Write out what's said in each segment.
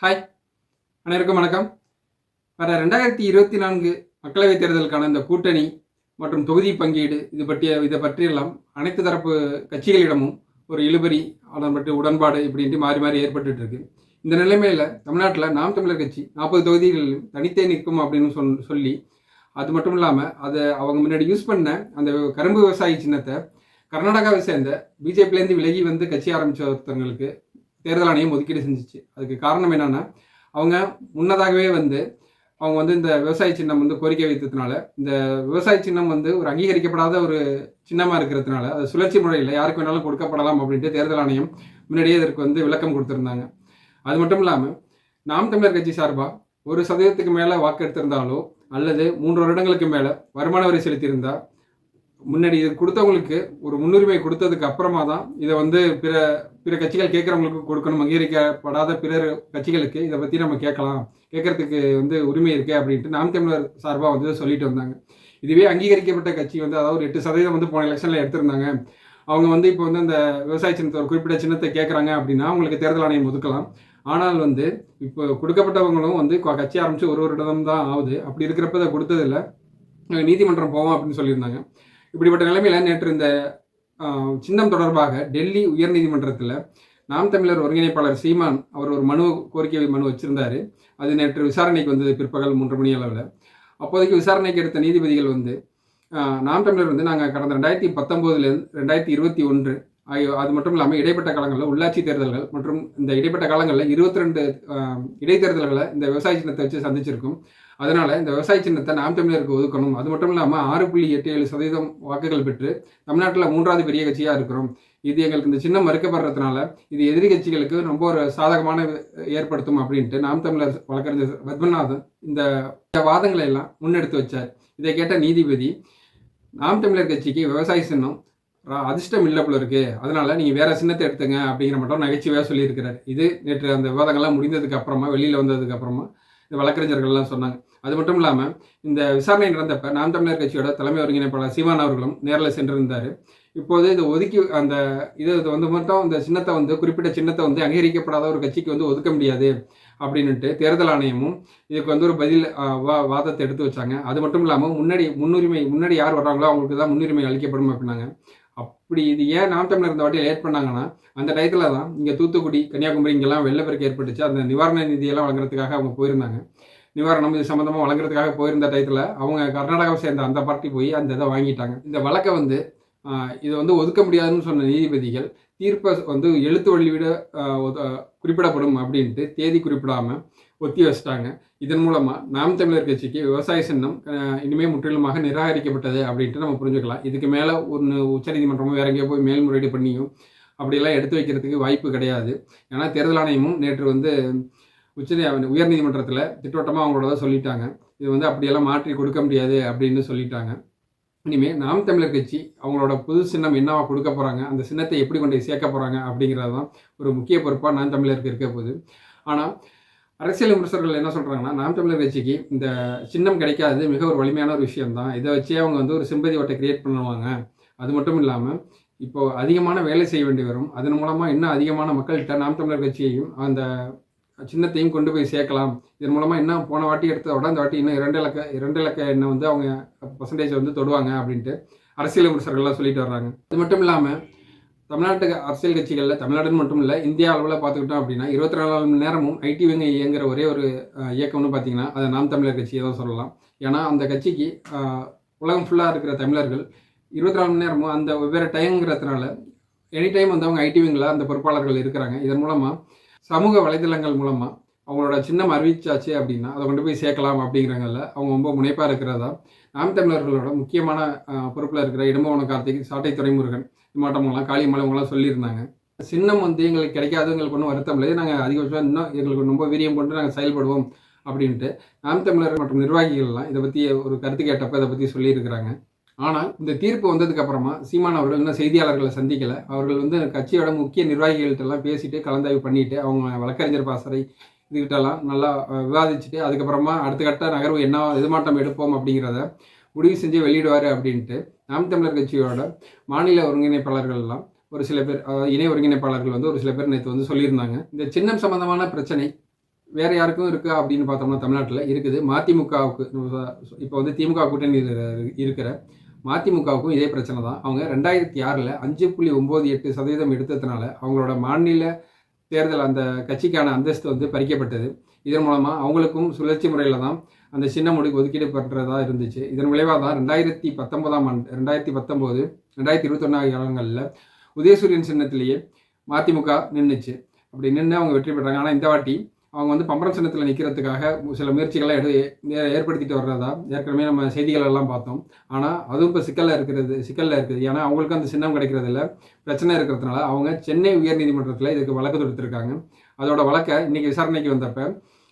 Hi, அனைவருக்கும் வணக்கம். வர 2024 மக்களவைத் தேர்தலுக்கான இந்த கூட்டணி மற்றும் தொகுதி பங்கீடு இதை பற்றியெல்லாம் அனைத்து தரப்பு கட்சிகளிடமும் ஒரு இழுபறி, அதன் பற்றி உடன்பாடு இப்படின்ட்டு மாறி மாறி ஏற்பட்டுட்டு இருக்கு. இந்த நிலைமையில் தமிழ்நாட்டில் நாம் தமிழர் கட்சி 40 தொகுதிகளிலும் தனித்தே நிற்கும் அப்படின்னு சொல்லி அது மட்டும் இல்லாமல் அதை அவங்க முன்னாடி யூஸ் பண்ண அந்த கரும்பு விவசாயி சின்னத்தை கர்நாடகாவை சேர்ந்த பிஜேபியிலேருந்து விலகி வந்து கட்சி ஆரம்பித்த ஒருத்தவங்களுக்கு தேர்தல் ஆணையம் ஒதுக்கீடு செஞ்சிச்சு. அதுக்கு காரணம் என்னன்னா, அவங்க முன்னதாகவே அவங்க இந்த விவசாய சின்னம் கோரிக்கை வைத்ததுனால, இந்த விவசாய சின்னம் ஒரு அங்கீகரிக்கப்படாத ஒரு சின்னமாக இருக்கிறதுனால அது சுழற்சி முறையில் யாருக்கு வேணாலும் கொடுக்கப்படலாம் அப்படின்ட்டு தேர்தல் ஆணையம் முன்னாடியே இதற்கு விளக்கம் கொடுத்துருந்தாங்க. அது மட்டும் இல்லாமல் நாம் தமிழர் கட்சி சார்பாக 1% மேலே வாக்கு எடுத்திருந்தாலோ அல்லது 3 வருடங்களுக்கு மேலே வருமான வரி செலுத்தியிருந்தால் முன்னாடி இது கொடுத்தவங்களுக்கு ஒரு முன்னுரிமை கொடுத்ததுக்கு அப்புறமா தான் இதை பிற பிற கட்சிகள் கேட்குறவங்களுக்கு கொடுக்கணும். அங்கீகரிக்கப்படாத பிற கட்சிகளுக்கு இதை பற்றி நம்ம கேட்கறதுக்கு உரிமை இருக்கு அப்படின்ட்டு நாம் தமிழர் சார்பாக சொல்லிட்டு வந்தாங்க. இதுவே அங்கீகரிக்கப்பட்ட கட்சி அதாவது 8% போன எலெக்ஷனில் எடுத்திருந்தாங்க. அவங்க இப்போ அந்த விவசாய சின்னத்தை ஒரு குறிப்பிட்ட சின்னத்தை கேட்குறாங்க அப்படின்னா அவங்களுக்கு தேர்தல் ஆணையம் ஒதுக்கலாம். ஆனால் இப்போ கொடுக்கப்பட்டவங்களும் கட்சி ஆரம்பித்து ஒரு வருடம் தான் ஆகுது. அப்படி இருக்கிறப்ப இதை கொடுத்ததில்ல, நீதிமன்றம் போவோம் அப்படின்னு சொல்லியிருந்தாங்க. இப்படிப்பட்ட நிலைமையில் நேற்று இந்த சின்னம் தொடர்பாக டெல்லி உயர்நீதிமன்றத்தில் நாம் தமிழர் ஒருங்கிணைப்பாளர் சீமான் அவர் ஒரு கோரிக்கை மனு வச்சிருந்தார். அது நேற்று விசாரணைக்கு வந்தது பிற்பகல் 3 மணி அளவில். அப்போதைக்கு விசாரணைக்கு எடுத்த நீதிபதிகள் நாம் தமிழர் நாங்கள் கடந்த 2019 2021 அது மட்டும் இல்லாமல் இடைப்பட்ட காலங்களில் உள்ளாட்சி தேர்தல்கள் மற்றும் இந்த இடைப்பட்ட காலங்களில் 22 இடைத்தேர்தல்களை இந்த விவசாய சின்னத்தை வச்சு சந்திச்சிருக்கும். அதனால் இந்த விவசாய சின்னத்தை நாம் தமிழருக்கு ஒதுக்கணும். அது மட்டும் இல்லாமல் 6.87% வாக்குகள் பெற்று தமிழ்நாட்டில் 3வது பெரிய கட்சியாக இருக்கிறோம். இது எங்களுக்கு இந்த சின்னம் மறுக்கப்படுறதுனால இது எதிரி கட்சிகளுக்கு ரொம்ப ஒரு சாதகமான ஏற்படுத்தும் அப்படின்ட்டு நாம் தமிழர் வழக்கறிஞர் பத்மநாதன் இந்த வாதங்களை எல்லாம் முன்னெடுத்து வச்சார். இதை கேட்ட நீதிபதி நாம் தமிழர் கட்சிக்கு விவசாய சின்னம் அதிர்ஷ்டம் இல்லை போல இருக்கு, அதனால நீங்கள் வேற சின்னத்தை எடுத்துங்க அப்படிங்கிற மட்டும் நகைச்சுவையாக சொல்லியிருக்கிறார். இது நேற்று அந்த விவாதங்கள்லாம் முடிந்ததுக்கு அப்புறமா வெளியில் வந்ததுக்கு அப்புறமா இந்த வழக்கறிஞர்கள்லாம் சொன்னாங்க. அது மட்டும் இல்லாமல் இந்த விசாரணை நடந்தப்ப நாம் தமிழர் கட்சியோட தலைமை ஒருங்கிணைப்பாளர் சீமான் அவர்களும் நேரில் சென்றிருந்தார். இப்போது இதை ஒதுக்கி அந்த மட்டும் இந்த சின்னத்தை குறிப்பிட்ட சின்னத்தை அங்கீகரிக்கப்படாத ஒரு கட்சிக்கு ஒதுக்க முடியாது அப்படின்ட்டு தேர்தல் ஆணையமும் இதுக்கு ஒரு பதில் வாதத்தை எடுத்து வச்சாங்க. அது மட்டும் இல்லாமல் முன்னாடி யார் வர்றாங்களோ அவங்களுக்கு தான் முன்னுரிமை அளிக்கப்படும் அப்படின்னாங்க. அப்படி இது ஏன் நாம் தமிழர் இந்த வாட்டி லேட் பண்ணாங்கன்னா, அந்த டயத்தில் தான் இங்கே தூத்துக்குடி, கன்னியாகுமரி இங்கெல்லாம் வெள்ளப்பெருக்கு ஏற்பட்டுச்சு. அந்த நிவாரண நிதியெல்லாம் வழங்குறதுக்காக அவங்க போயிருந்தாங்க. நிவாரணம் இது சம்மந்தமாக வழங்குறதுக்காக போயிருந்த டயத்தில் அவங்க கர்நாடகாவை சேர்ந்த அந்த பார்ட்டி போய் அந்த இதை வாங்கிட்டாங்க. இந்த வழக்கை இதை ஒதுக்க முடியாதுன்னு சொன்ன நீதிபதிகள் தீர்ப்பை எழுத்து வழிவிட குறிப்பிடப்படும் அப்படின்ட்டு தேதி குறிப்பிடாமல் ஒத்தி வச்சிட்டாங்க. இதன் மூலமாக நாம் தமிழர் கட்சிக்கு விவசாய சின்னம் இனிமேல் முற்றிலுமாக நிராகரிக்கப்பட்டது அப்படின்ட்டு நம்ம புரிஞ்சுக்கலாம். இதுக்கு மேலே உச்சநீதிமன்றமும் வேற எங்கேயோ போய் மேல்முறையீடு பண்ணியும் அப்படியெல்லாம் எடுத்து வைக்கிறதுக்கு வாய்ப்பு கிடையாது. ஏன்னா தேர்தல் ஆணையமும் நேற்று உயர்நீதிமன்றத்தில் திட்டவட்டமாக அவங்களோட சொல்லிட்டாங்க. இது அப்படியெல்லாம் மாற்றி கொடுக்க முடியாது அப்படின்னு சொல்லிட்டாங்க. இனிமேல் நாம் தமிழர் கட்சி அவங்களோட புது சின்னம் என்னவா கொடுக்க போகிறாங்க, அந்த சின்னத்தை எப்படி கொண்டு சேர்க்க போகிறாங்க அப்படிங்கிறது தான் ஒரு முக்கிய பொறுப்பாக நாம் தமிழருக்கு இருக்க போகுது. ஆனால் அரசியல் விமர்சகர்கள் என்ன சொல்கிறாங்கன்னா, நாம் தமிழர் கட்சிக்கு இந்த சின்னம் கிடைக்காது மிக ஒரு வலிமையான ஒரு விஷயம்தான். இதை வச்சே அவங்க ஒரு சிம்பதி ஓட்டை கிரியேட் பண்ணுவாங்க. அது மட்டும் இல்லாமல் இப்போது அதிகமான வேலை செய்ய வேண்டி வரும். அதன் மூலமாக இன்னும் அதிகமான மக்கள்கிட்ட நாம் தமிழர் கட்சியையும் அந்த சின்னத்தையும் கொண்டு போய் சேர்க்கலாம். இதன் மூலமாக இன்னும் போன வாட்டி எடுத்ததை விட இந்த வாட்டி இன்னும் 2 இலக்க எண்ணெய் அவங்க பர்சன்டேஜ் தொடுவாங்க அப்படின்ட்டு அரசியல் விமர்சகர்கள்லாம் சொல்லிட்டு வர்றாங்க. அது மட்டும் இல்லாமல் தமிழ்நாட்டு அரசியல் கட்சிகளில் தமிழ்நாடுன்னு மட்டும் இல்லை, இந்தியா அளவில் பார்த்துக்கிட்டோம் அப்படின்னா 24 மணி நேரமும் ஐடி விங்க இயங்குகிற ஒரே ஒரு இயக்கம்னு பார்த்தீங்கன்னா அதை நாம் தமிழர் கட்சியை தான் சொல்லலாம். ஏன்னா அந்த கட்சிக்கு உலகம் ஃபுல்லாக இருக்கிற தமிழர்கள் 24 மணி நேரமும் அந்த வெவ்வேறு டைம்ங்கிறதுனால எனி டைம் அவங்க ஐடி விங்கில் அந்த பொறுப்பாளர்கள் இருக்கிறாங்க. இதன் மூலமாக சமூக வலைதளங்கள் மூலமாக அவங்களோட சின்னம் அறிவிச்சாச்சு அப்படின்னா அதை கொண்டு போய் சேர்க்கலாம் அப்படிங்கிறவங்கள அவங்க ரொம்ப முனைப்பாக இருக்கிறதா நாம் தமிழர்களோட முக்கியமான பொறுப்பில் இருக்கிற இடும்பவன கார்த்திக், சாட்டை துரைமுருகன், மாவட்டமெல்லாம் காளிமலை அவங்களாம் சொல்லியிருந்தாங்க. சின்னம் எங்களுக்கு கிடைக்காது, எங்களுக்கு ஒன்றும் வருத்தம் இல்லை, நாங்கள் அதிகபட்சம் இன்னும் எங்களுக்கு ரொம்ப வீரியம் கொண்டு நாங்கள் செயல்படுவோம் அப்படின்ட்டு நாம் தமிழர் மற்றும் நிர்வாகிகள்லாம் இதை பற்றி ஒரு கருத்து கேட்டப்போ இதை பற்றி சொல்லியிருக்கிறாங்க. ஆனால் இந்த தீர்ப்பு வந்ததுக்கு அப்புறமா சீமான் அவர்கள் இன்னும் செய்தியாளர்களை சந்திக்கலை. அவர்கள் கட்சியோட முக்கிய நிர்வாகிகள்கிட்டலாம் பேசிட்டு கலந்தாய்வு பண்ணிட்டு அவங்க வழக்கறிஞர் பாசறை இதுகிட்டலாம் நல்லா விவாதிச்சுட்டு அதுக்கப்புறமா அடுத்த கட்ட நகர்வு என்ன எதுமாட்டம் எடுப்போம் அப்படிங்கிறத முடிவு செஞ்சு வெளியிடுவார் அப்படின்ட்டு நாம் தமிழர் கட்சியோட மாநில ஒருங்கிணைப்பாளர்கள்லாம் ஒரு சில பேர், இணை ஒருங்கிணைப்பாளர்கள் ஒரு சில பேர் நேற்று சொல்லியிருந்தாங்க. இந்த சின்னம் சம்பந்தமான பிரச்சனை வேறு யாருக்கும் இருக்கா அப்படின்னு பார்த்தோம்னா தமிழ்நாட்டில் இருக்குது. மதிமுகவுக்கு இப்போ வந்து திமுக கூட்டணியில் இருக்கிற மதிமுகவுக்கும் இதே பிரச்சனை தான். அவங்க 2006ல் 5.98% எடுத்ததுனால அவங்களோட மாநில தேர்தல் அந்த கட்சிக்கான அந்தஸ்து வந்து பறிக்கப்பட்டது. இதன் மூலமாக அவங்களுக்கும் சுழற்சி முறையில் தான் அந்த சின்னம் ஒதுக்கீடு பெற்றதா இருந்துச்சு. இதன் விளைவாக தான் 2019 2021 காலங்களில் உதயசூரியன் சின்னத்திலேயே மதிமுக நின்றுச்சு. அப்படி நின்று அவங்க வெற்றி பெற்றாங்க. ஆனால் இந்த வாட்டி அவங்க வந்து பம்பரம் சின்னத்தில் நிற்கிறதுக்காக சில முயற்சிகள்லாம் ஏற்படுத்திட்டு வர்றதா ஏற்கனவே நம்ம செய்திகள் எல்லாம் பார்த்தோம். ஆனால் அதுவும் இப்போ சிக்கலில் இருக்குது. ஏன்னா அவங்களுக்கு அந்த சின்னம் கிடைக்கிறதுல பிரச்சனை இருக்கிறதுனால அவங்க சென்னை உயர்நீதிமன்றத்தில் இதுக்கு வழக்கு தொடுத்திருக்காங்க. அதோட வழக்கை இன்றைக்கி விசாரணைக்கு வந்தப்போ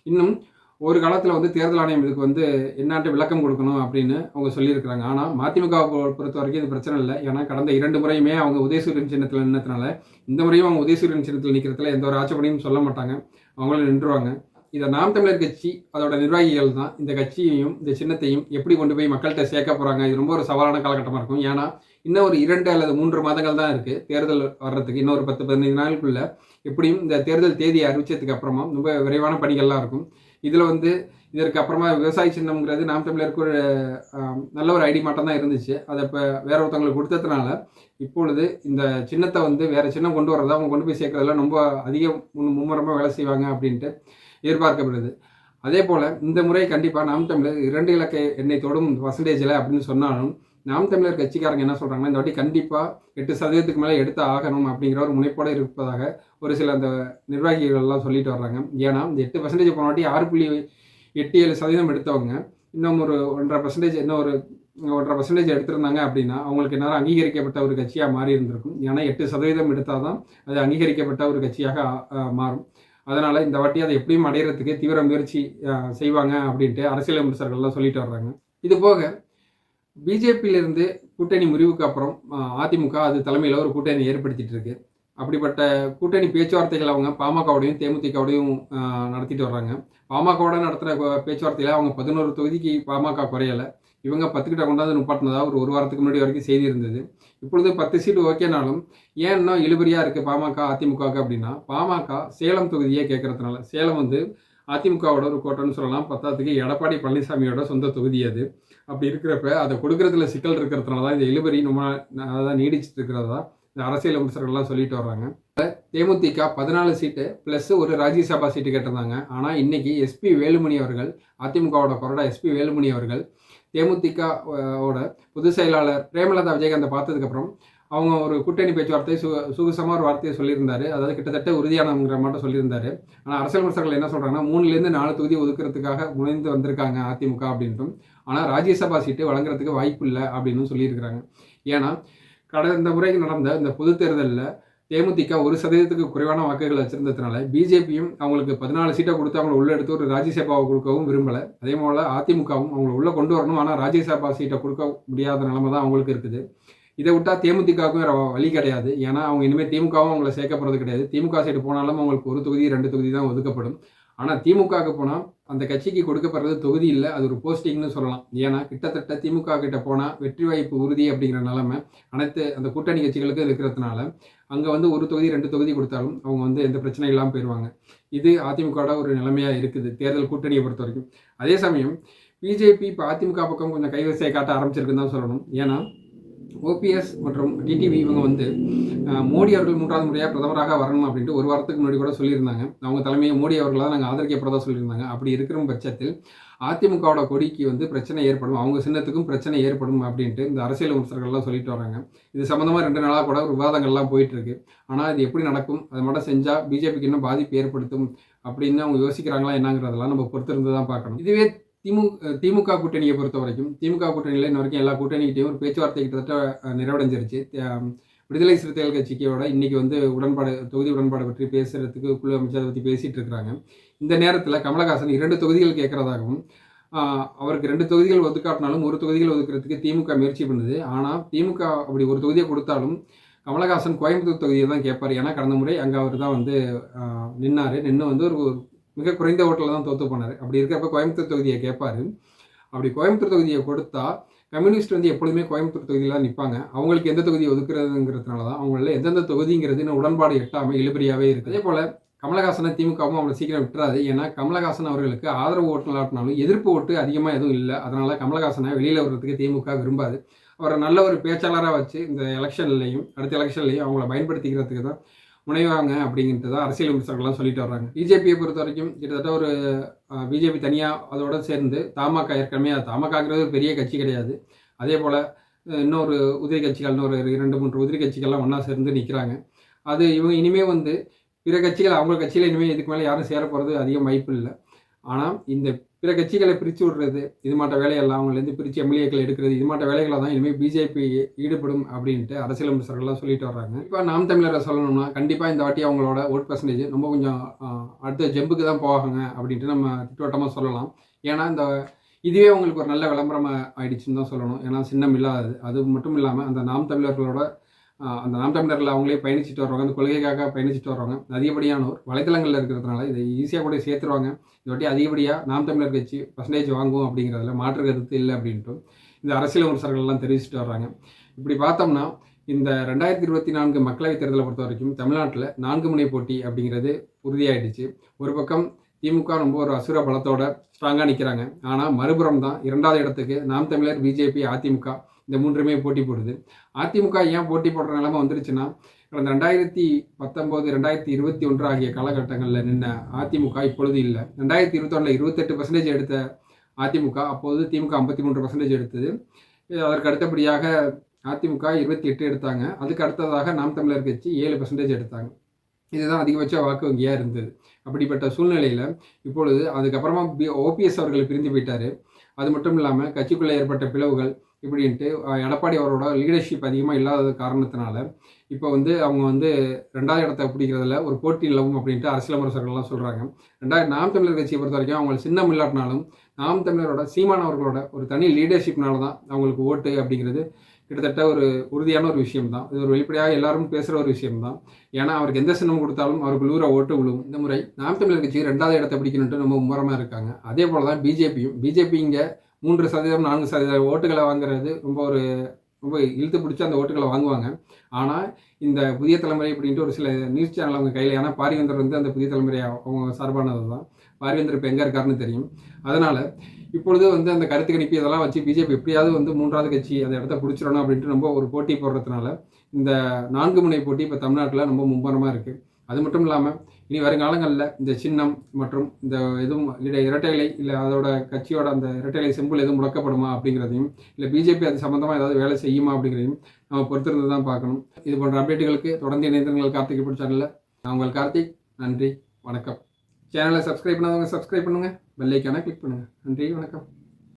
இன்னும் ஒரு காலத்தில் வந்து தேர்தல் ஆணையம் இதுக்கு வந்து என்னான்ட்டு விளக்கம் கொடுக்கணும் அப்படின்னு அவங்க சொல்லியிருக்கிறாங்க. ஆனால் மதிமுகவை பொறுத்த வரைக்கும் இது பிரச்சனை இல்லை. ஏன்னா கடந்த 2 முறையுமே அவங்க உதயசூரியன் சின்னத்தில் நின்றதுனால இந்த முறையும் அவங்க உதயசூரியன் சின்னத்தில் நிற்கிறதுல எந்த ஒரு ஆட்சேபனையும் சொல்ல மாட்டாங்க. அவங்களும் நின்றுவாங்க. இதை நாம் தமிழர் கட்சி அதோட நிர்வாகிகள் தான் இந்த கட்சியையும் இந்த சின்னத்தையும் எப்படி கொண்டு போய் மக்கள்கிட்ட சேர்க்க போகிறாங்க. இது ரொம்ப ஒரு சவாலான காலகட்டமாக இருக்கும். ஏன்னா இன்னும் ஒரு 2 அல்லது 3 மாதங்கள் தான் இருக்குது தேர்தல் வர்றதுக்கு. இன்னொரு 10-15 நாளுக்குள்ள எப்படியும் இந்த தேர்தல் தேதியை அறிவிச்சதுக்கு அப்புறமா ரொம்ப விரைவான பணிகள்லாம் இருக்கும். இதில் வந்து இதற்கு அப்புறமா விவசாய சின்னம்ங்கிறது நாம் தமிழருக்கு ஒரு நல்ல ஒரு ஐடி மாட்டம் தான் இருந்துச்சு. அதை இப்போ வேற ஒருத்தவங்களுக்கு கொடுத்ததுனால இப்பொழுது இந்த சின்னத்தை வந்து வேறு சின்னம் கொண்டு வரதை அவங்க கொண்டு போய் சேர்க்கறதுல ரொம்ப அதிக மும்முரமாக வேலை செய்வாங்க அப்படின்ட்டு எதிர்பார்க்கப்படுது. அதே போல் இந்த முறை கண்டிப்பாக நாம் தமிழர் 2 இலக்க எண்ணை தொடும் பர்சன்டேஜில் அப்படின்னு சொன்னாலும் நாம் தமிழர் கட்சிக்காரங்க என்ன சொல்கிறாங்கன்னா இந்த வாட்டி கண்டிப்பாக 8% மேலே எடுத்து ஆகணும் அப்படிங்கிற ஒரு முனைப்போடு இருப்பதாக ஒரு சில அந்த நிர்வாகிகள்லாம் சொல்லிட்டு வர்றாங்க. ஏன்னா இந்த 8% போன வாட்டி 6.87% எடுத்தவங்க இன்னும் ஒரு 1.5% இன்னும் ஒரு 1.5% எடுத்திருந்தாங்க அப்படின்னா அவங்களுக்கு நேரம் அங்கீகரிக்கப்பட்ட ஒரு கட்சியாக மாறி இருந்திருக்கும். ஏன்னா 8% எடுத்தால் தான் அது அங்கீகரிக்கப்பட்ட ஒரு கட்சியாக மாறும். அதனால் இந்த வாட்டி அதை எப்படியும் அடையிறதுக்கு தீவிர முயற்சி செய்வாங்க அப்படின்ட்டு அரசியல் விமர்சகர்கள்லாம் சொல்லிட்டு வர்றாங்க. இது போக பிஜேபியிலிருந்து கூட்டணி முறிவுக்கு அப்புறம் அதிமுக அது தலைமையில் ஒரு கூட்டணி ஏற்படுத்திட்டு இருக்கு. அப்படிப்பட்ட கூட்டணி பேச்சுவார்த்தைகள் அவங்க பாமகவோடையும் தேமுதிகவோடையும் நடத்திட்டு வர்றாங்க. பாமகவோட நடத்துகிற பேச்சுவார்த்தையில் அவங்க 11 தொகுதிக்கு பாமக குறையலை. இவங்க 10 கிட்ட கொண்டாந்து நிப்பாட்டினதா ஒரு வாரத்துக்கு முன்னாடி வரைக்கும் செய்தி இருந்தது. இப்பொழுது 10 சீட்டு ஓகேனாலும் ஏன் இன்னும் இழுபறியாக இருக்குது பாமக அதிமுகவுக்கு அப்படின்னா பாமக சேலம் தொகுதியே கேட்கறதுனால. சேலம் வந்து அதிமுகவோட ஒரு கோட்டைன்னு சொல்லலாம். 10க்கு எடப்பாடி பழனிசாமியோட சொந்த தொகுதி அது. அப்படி இருக்கிறப்ப அதை கொடுக்கறதுல சிக்கல் இருக்கிறதுனால தான் இந்த இழுபறி அதான் நீடிச்சுட்டு இருக்கிறதா இந்த அரசியல் விமர்சகர்கள்லாம் சொல்லிட்டு வர்றாங்க. தேமுதிக 14 சீட்டு ப்ளஸ் ஒரு ராஜ்யசபா சீட்டு கேட்டிருந்தாங்க. ஆனால் இன்னைக்கு எஸ்பி வேலுமணி அவர்கள் அதிமுகவோட கொறடா எஸ்பி வேலுமணி அவர்கள் தேமுதிகவோட பொதுச் செயலாளர் பிரேமலதா விஜயகாந்தை பார்த்ததுக்கப்புறம் அவங்க ஒரு கூட்டணி பேச்சுவார்த்தை சுகுசமாக ஒரு வார்த்தையை சொல்லியிருந்தாரு. அதாவது கிட்டத்தட்ட உறுதியானங்கிற மட்டும் சொல்லியிருந்தாரு. ஆனால் அரசியல் விமர்சகர்கள் என்ன சொல்கிறாங்கன்னா 3லேருந்து 4 தொகுதி ஒதுக்கிறதுக்காக முனைந்து வந்திருக்காங்க அதிமுக அப்படின்ட்டும். ஆனால் ராஜ்யசபா சீட்டு வழங்குறதுக்கு வாய்ப்பு இல்லை அப்படின்னு சொல்லியிருக்கிறாங்க. ஏன்னா கடந்த முறைக்கு நடந்த இந்த பொது தேர்தலில் தேமுதிக 1% குறைவான வாக்குகள் வச்சிருந்ததுனால பிஜேபியும் அவங்களுக்கு 14 சீட்டை கொடுத்து அவங்களை உள்ள எடுத்து ஒரு ராஜ்யசபாவை கொடுக்கவும் விரும்பலை. அதே போல் அதிமுகவும் அவங்களை உள்ளே கொண்டு வரணும். ஆனால் ராஜ்யசபா சீட்டை கொடுக்க முடியாத நிலைமை தான் அவங்களுக்கு இருக்குது. இதை விட்டால் தேமுதிகவுக்கும் வேறு வழி கிடையாது. ஏன்னா அவங்க இனிமேல் திமுகவும் அவங்களை சேர்க்க போகிறது கிடையாது. திமுக சைடு போனாலும் அவங்களுக்கு 1 தொகுதி 2 தொகுதி தான் ஒதுக்கப்படும். ஆனால் திமுகவுக்கு போனால் அந்த கட்சிக்கு கொடுக்கப்படுறது தொகுதி இல்லை, அது ஒரு போஸ்டிங்னு சொல்லலாம். ஏன்னா கிட்டத்தட்ட திமுக கிட்ட போனால் வெற்றி வாய்ப்பு உறுதி அப்படிங்கிற நிலைமை அனைத்து அந்த கூட்டணி கட்சிகளுக்கும் இருக்கிறதுனால அங்கே வந்து 1 தொகுதி 2 தொகுதி கொடுத்தாலும் அவங்க வந்து எந்த பிரச்சனையும் இல்லாமல் போயிடுவாங்க. இது அதிமுகவோட ஒரு நிலைமையாக இருக்குது தேர்தல் கூட்டணியை பொறுத்த வரைக்கும். அதே சமயம் பிஜேபி இப்போ அதிமுக பக்கம் கொஞ்சம் கைவரிசையை காட்ட ஆரம்பிச்சிருக்குன்னு தான் சொல்லணும். ஏன்னா ஓபிஎஸ் மற்றும் டிடிவி இவங்க வந்து மோடி அவர்கள் 3வது முறையாக பிரதமராக வரணும் அப்படின்ட்டு ஒரு வாரத்துக்கு முன்னாடி கூட சொல்லியிருந்தாங்க. அவங்க தலைமையை மோடி அவர்களாக நாங்கள் ஆதரிக்கப்படுறதா சொல்லியிருந்தாங்க. அப்படி இருக்கிற பட்சத்தில் அதிமுகவோட கொடிக்கு வந்து பிரச்சனை ஏற்படும், அவங்க சின்னத்துக்கும் பிரச்சனை ஏற்படும் அப்படின்ட்டு இந்த அரசியல் விமர்சகர்கள்லாம் சொல்லிட்டு வராங்க. இது சம்மந்தமாக 2 நாளாக கூட ஒரு விவாதங்கள்லாம் போயிட்டுருக்கு. ஆனால் இது எப்படி நடக்கும், அது மட்டும் செஞ்சால் பிஜேபிக்கு இன்னும் பாதிப்பு ஏற்படுத்தும் அப்படின்னு அவங்க யோசிக்கிறாங்களா என்னங்கிறதெல்லாம் நம்ம பொறுத்திருந்து தான் பார்க்கணும். இதுவே திமுக கூட்டணியை பொறுத்த வரைக்கும் திமுக கூட்டணியில் இன்ன வரைக்கும் எல்லா கூட்டணிகிட்டையும் ஒரு பேச்சுவார்த்தை கிட்டத்தட்ட நிறைவடைஞ்சிருச்சு. விடுதலை சிறுத்தைகள் கட்சிக்கையோட இன்றைக்கி வந்து தொகுதி உடன்பாடு பற்றி பேசுகிறதுக்கு குழு அமைச்சர் அதை பற்றி பேசிகிட்டு இருக்கிறாங்க. இந்த நேரத்தில் கமலஹாசன் 2 தொகுதிகள் கேட்குறதாகவும் அவருக்கு 2 தொகுதிகள் ஒதுக்காட்டினாலும் 1 தொகுதிகள் ஒதுக்கிறதுக்கு திமுக முயற்சி பண்ணுது. ஆனால் திமுக அப்படி 1 தொகுதியை கொடுத்தாலும் கமலஹாசன் கோயம்புத்தூர் தொகுதியை தான் கேட்பார். ஏன்னா கடந்த முறை அங்கே அவர் தான் வந்து நின்று வந்து ஒரு மிக குறைந்த ஓட்டில் தான் தோற்று போனார். அப்படி இருக்கிறப்ப கோயம்புத்தூர் தொகுதியை கேட்பார். அப்படி கோயம்புத்தூர் தொகுதியை கொடுத்தா கம்யூனிஸ்ட் வந்து எப்பொழுதுமே கோயம்புத்தூர் தொகுதியில் நிற்பாங்க. அவங்களுக்கு எந்த தொகுதி ஒதுக்குறதுங்கிறதுனால தான் அவங்கள எந்தெந்த தொகுதிங்கிறது இன்னும் உடன்பாடு எட்டாமல் இழுபறியாகவே இருக்குது. அதே போல் கமலஹாசனை திமுகவும் அவ்வளோ சீக்கிரம் விட்டுறாது. ஏன்னா கமலஹாசன் அவர்களுக்கு ஆதரவு ஓட்டு இல்லாட்டினாலும் எதிர்ப்பு ஓட்டு அதிகமாக எதுவும் இல்லை. அதனால் கமலஹாசனை வெளியில் வர்றதுக்கு திமுக விரும்பாது. அவரை நல்ல ஒரு பேச்சாளராக வச்சு இந்த எலெக்ஷன்லையும் அடுத்த எலெக்ஷன்லையும் அவங்கள பயன்படுத்திக்கிறதுக்கு தான் முனைவாங்க அப்படிங்கிறது தான் அரசியல் விமர்சகர்கள்லாம் சொல்லிட்டு வர்றாங்க. பிஜேபியை பொறுத்த வரைக்கும் கிட்டத்தட்ட ஒரு பிஜேபி தனியாக அதோட சேர்ந்து தமாக ஏற்கனவே தமாகங்கிறது ஒரு பெரிய கட்சி கிடையாது. அதே போல் இன்னொரு உதிரி கட்சிகள் இன்னொரு 2-3 உதிரி கட்சிகள்லாம் ஒன்றா சேர்ந்து நிற்கிறாங்க. அது இவங்க இனிமேல் வந்து பிற கட்சிகள் அவங்க கட்சியில் இனிமேல் இதுக்கு மேலே யாரும் சேர போகிறது அதிகம் வாய்ப்பு இல்லை. ஆனால் இந்த பிற கட்சிகளை பிரித்து விடுறது இது மாட்ட வேலையெல்லாம் அவங்களேருந்து பிரித்து எம்எல்ஏக்கள் எடுக்கிறது இது மாட்ட வேலைகளை தான் இனிமேல் பிஜேபி ஈடுபடும் அப்படின்ட்டு அரசியல் விமர்சகர்கள்லாம் சொல்லிட்டு வர்றாங்க. இப்போ நாம் தமிழரை சொல்லணும்னா கண்டிப்பாக இந்த வாட்டி அவங்களோட ஓட் பர்சன்டேஜ் ரொம்ப கொஞ்சம் அடுத்த ஜம்புக்கு தான் போவாங்க அப்படின்ட்டு நம்ம திட்டவட்டமாக சொல்லலாம். ஏன்னா இதுவே அவங்களுக்கு ஒரு நல்ல விளம்பரமாக ஆயிடுச்சுன்னு தான் சொல்லணும். ஏன்னா சின்னம் இல்லாதது. அது மட்டும் இல்லாமல் அந்த நாம் தமிழர்களோட அந்த நாம் தமிழர்கள் அவங்களே பயணிச்சுட்டு வருவாங்க. அந்த கொள்கைக்காக பயணிச்சுட்டு வருவாங்க. அதிகப்படியானோர் வலைத்தளங்களில் இருக்கிறதுனால இதை ஈஸியாக கூட சேர்த்துருவாங்க. இந்த வாட்டி அதிகப்படியாக நாம் தமிழர் கட்சி பர்சன்டேஜ் வாங்குவோம் அப்படிங்கிறதுல மாற்று கருத்து இல்லை அப்படின்ட்டு இந்த அரசியல் விமர்சகர்கள்லாம் தெரிவிச்சுட்டு வர்றாங்க. இப்படி பார்த்தோம்னா இந்த 2024 மக்களவைத் தேர்தலை பொறுத்த வரைக்கும் தமிழ்நாட்டில் 4 முனை போட்டி அப்படிங்கிறது உறுதியாயிடுச்சு. ஒரு பக்கம் திமுக ரொம்ப ஒரு அசுர பலத்தோட ஸ்ட்ராங்காக நிற்கிறாங்க. ஆனால் மறுபுறம் தான் 2வது இடத்துக்கு நாம் தமிழர், பிஜேபி, அதிமுக இந்த 3மே போட்டி போடுது. அதிமுக ஏன் போட்டி போடுற நிலைமை வந்துருச்சுன்னா கடந்த 2019, 2021 ஆகிய காலகட்டங்களில் நின்ன அதிமுக இப்பொழுது இல்லை. 2021 28% எடுத்த அதிமுக அப்போது திமுக 53% எடுத்தது. அதற்கு அடுத்தபடியாக அதிமுக 28 எடுத்தாங்க. அதுக்கு அடுத்ததாக நாம் தமிழர் கட்சி 7% எடுத்தாங்க. இதுதான் அதிகபட்ச வாக்கு வங்கியாக இருந்தது. அப்படிப்பட்ட சூழ்நிலையில் இப்பொழுது அதுக்கப்புறமா ஓபிஎஸ் அவர்கள் பிரிந்து போயிட்டார். அது மட்டும் இல்லாமல் கட்சிக்குள்ளே ஏற்பட்ட பிளவுகள் இப்படின்ட்டு எடப்பாடி அவரோட லீடர்ஷிப் அதிகமாக இல்லாத காரணத்தினால இப்போ வந்து அவங்க வந்து 2வது இடத்தை பிடிக்கிறதுல ஒரு போட்டி நிலவும் அப்படின்ட்டு அரசியல் விமர்சகர்கள்லாம் சொல்கிறாங்க. நாம் தமிழர் கட்சியை பொறுத்த வரைக்கும் அவங்க சின்னம் இல்லாட்டினாலும் நாம் தமிழரோட சீமான் அவர்களோட ஒரு தனி லீடர்ஷிப்னால தான் அவங்களுக்கு ஓட்டு அப்படிங்கிறது கிட்டத்தட்ட ஒரு உறுதியான ஒரு விஷயம் தான். இது ஒரு வெளிப்படையாக எல்லாரும் பேசுகிற ஒரு விஷயம் தான். ஏன்னா அவருக்கு எந்த சின்னம் கொடுத்தாலும் அவருக்கு 100 ஓட்டு விழுவும். இந்த முறை நாம் தமிழர் கட்சி 2வது இடத்தை பிடிக்கணுன்ட்டு ரொம்ப மும்முரமாக இருக்காங்க. அதே போல் தான் பிஜேபி இங்கே 3%, 4% ஓட்டுகளை வாங்குறது ரொம்ப இழுத்து பிடிச்சி அந்த ஓட்டுகளை வாங்குவாங்க. ஆனால் இந்த புதிய தலைமுறை அப்படின்ட்டு ஒரு சில நியூஸ் சேனல் அவங்க கையில், ஏன்னா பாரிவேந்தர் வந்து அந்த புதிய தலைமுறை அவங்க சார்பானது தான். பாரிவேந்தர் இப்போ எங்கே இருக்காருன்னு தெரியும். அதனால் இப்பொழுது வந்து அந்த கருத்து கணிப்பு இதெல்லாம் வச்சு பிஜேபி எப்படியாவது வந்து 3வது கட்சி அந்த இடத்த பிடிச்சிடணும் அப்படின்ட்டு ரொம்ப ஒரு போட்டி போடுறதுனால இந்த 4 முனை போட்டி இப்போ தமிழ்நாட்டில் ரொம்ப மும்முரமாக இருக்குது. அது மட்டும் இல்லாமல் இனி வருங்காலங்களில் இந்த சின்னம் மற்றும் இந்த எதுவும் இரட்டைலை இல்லை அதோட கட்சியோட அந்த இரட்டைலை சிம்பிள் எதுவும் முடக்கப்படுமா அப்படிங்கிறதையும், இல்லை பிஜேபி அது சம்மந்தமாக ஏதாவது வேலை செய்யுமா அப்படிங்கிறதையும் நம்ம பொறுத்திருந்து தான் பார்க்கணும். இது போன்ற அப்டேட்டுகளுக்கு தொடர்ந்து இணைந்திருங்கள் கார்த்திக் ரிப்போர்ட் சேனலில். நான் உங்கள் கார்த்திக். நன்றி, வணக்கம். சேனலை சப்ஸ்கிரைப் பண்ணாதவங்க சப்ஸ்கிரைப் பண்ணுங்கள், பெல் ஐக்கானை கிளிக் பண்ணுங்கள். நன்றி, வணக்கம்.